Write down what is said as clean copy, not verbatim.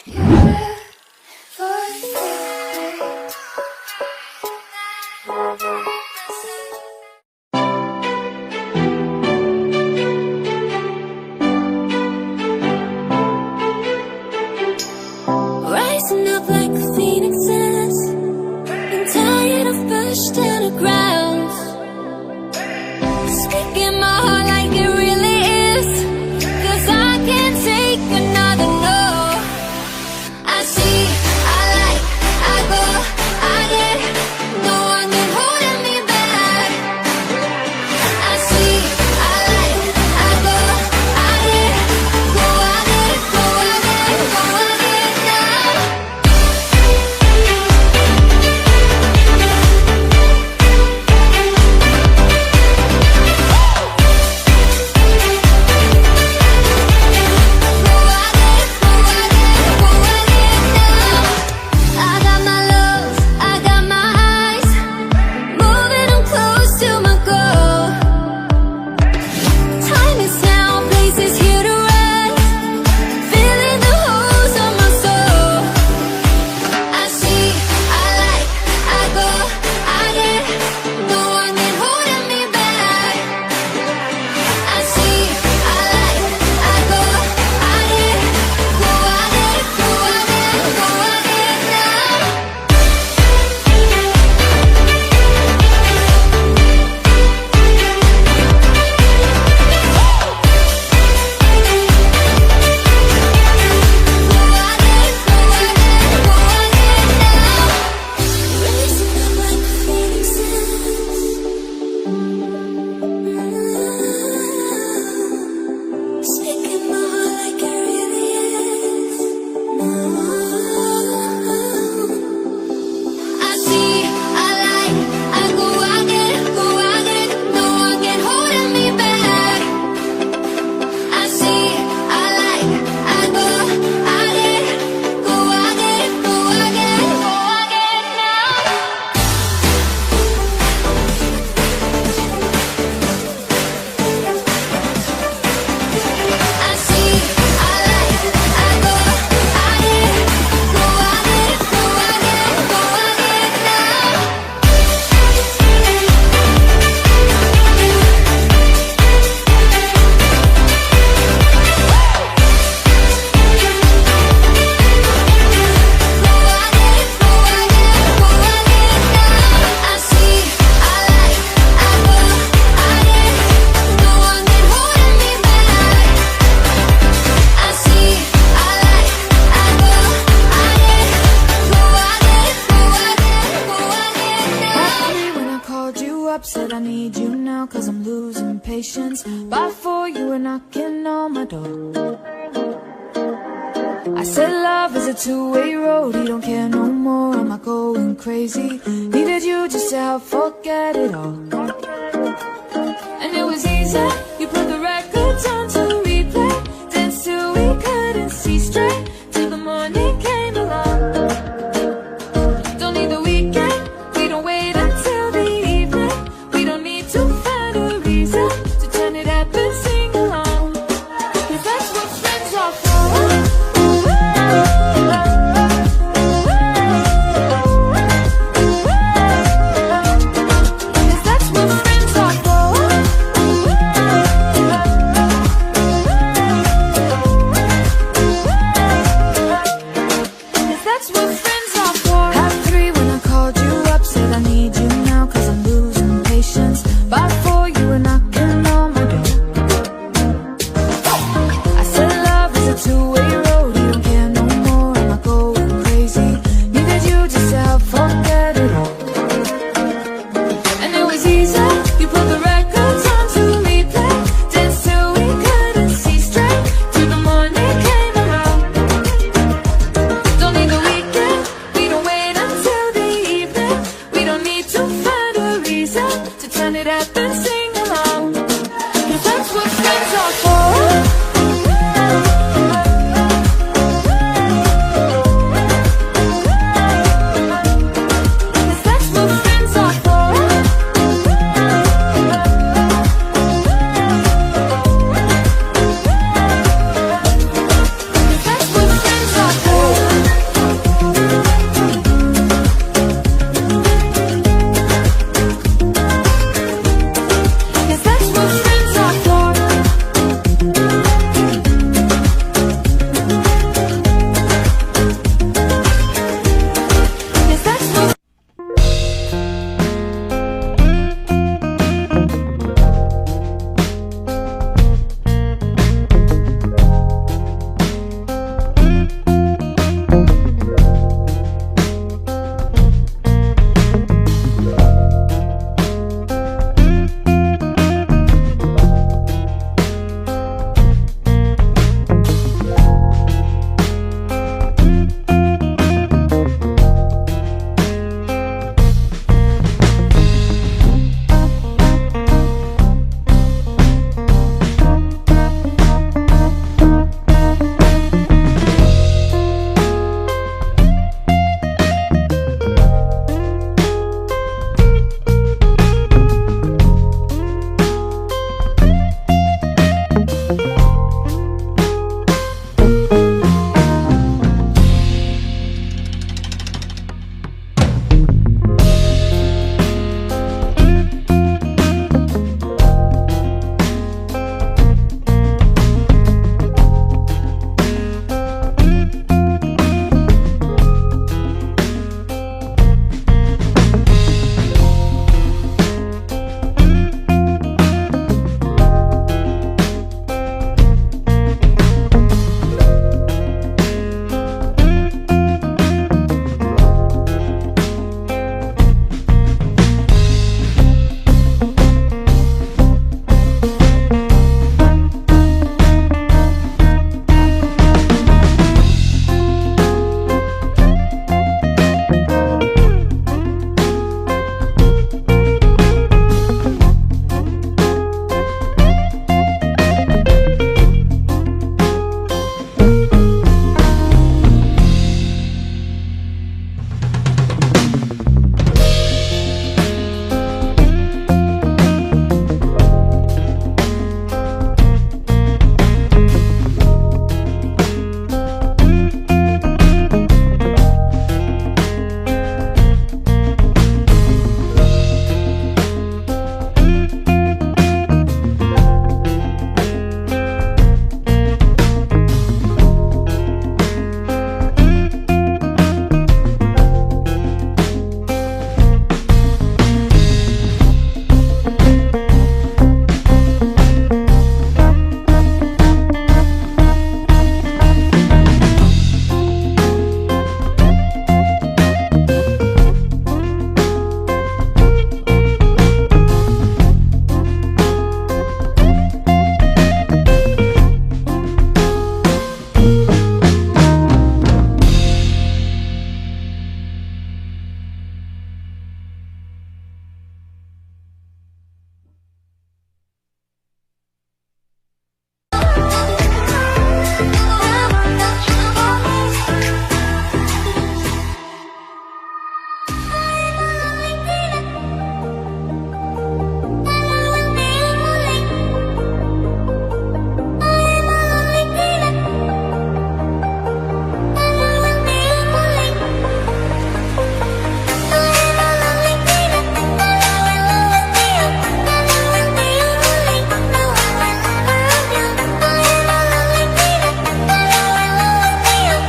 Rising up like phoenixes, I'm tired of pushed to the ground. Speaking my heart like it really is, 'cause I can't take another no. I see, I like, I go, I get, no one can holding me back. I see, I like, I go, I get, go, I get, go, I get, go, I get now. I got my love, I got my eyes, moving on close to my goal. Time is now, place is here to rest, filling the holes of my soul. I see, I like, I go, I get, no one can holding me back. I see, I like, I go, I get, go, I get, go, I get, go, I get now. Racing up like phoenixes, speaking my heart like it really is. I see, I like, I go, I get, go, I get, no one can holding me back. I see, I like, I go, I get, go, I get, go, I get, go, I get now. I see, I like, I go, I get, go, I get, go, I get, go, I get now. I see, I like, I go, I get, no one can holding me back. I see, I like, I go, I get, go, I get, go, I get, go, I get now. Called me when I called you up, said I need you now, 'cause I'm losing patience. By 4 you were knocking on my door. I said love is a two-way road, he don't care no more, am I going crazy? Needed you just to help forget it all. And it was easy, you put the records on to replay, dance till we couldn't see straight, till the morning came.